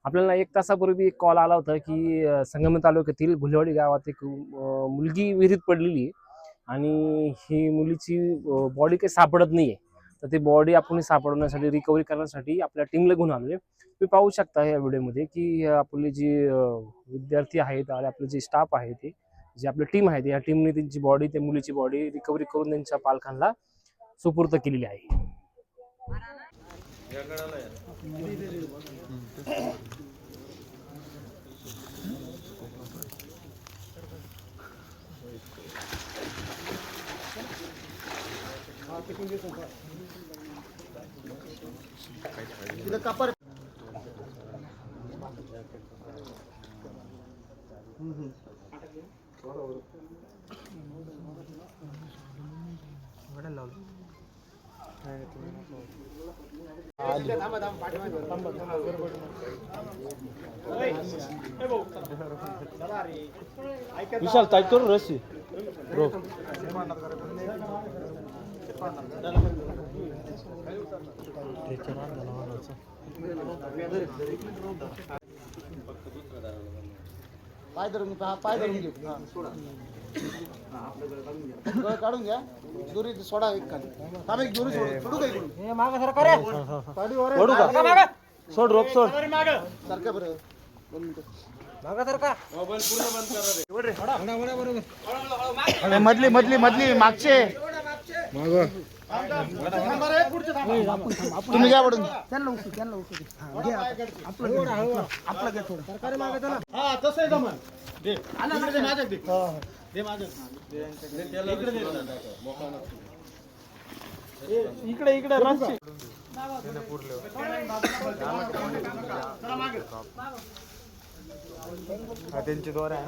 आपल्याला 1 तासापूर्वी एक कॉल आला होता, की संगम तालुक्यातील घुलेवाडी गावात एक मुलगी विहिरीत पडलेली आहे आणि ही मुलीची बॉडी काही सापडत नाहीये. तर ती बॉडी आपण सापडवण्यासाठी, रिकव्हरी करण्यासाठी आपल्या टीमला घेऊन आलोय. तुम्ही पाहू शकता या व्हिडिओमध्ये, की आपली जी विद्यार्थी आहेत आणि आपले जे स्टाफ आहे ते, जी आपली टीम आहे, या टीमने त्यांची बॉडी, त्या मुलीची बॉडी रिकव्हरी करून त्यांच्या पालकांना सुपूर्द केलेली आहे. विशाल टाईट करू रस्सी ब्रो. पाय धरून घे. गळ काढून घ्या. दोरी सोडा एक खाली. थांब एक दोरी सोडू काय इकडून. हे मागे सरका रे. ओढू का? सोड रोप सोड. सरका बरं. 2 मिनिटं. मागे सरका. मोबाईल पूर्ण बंद करा रे. मधली मागचे. मागं. तुम्ही घ्या पडून. त्यांना उचल. घे आपलं घे थोडं. सरकारी मागे चला. हा तसं आहे जमन. दे. इकडे माझ्या दे. दे माझ्या. इकडे रस्सी. त्यांची दोर आहे.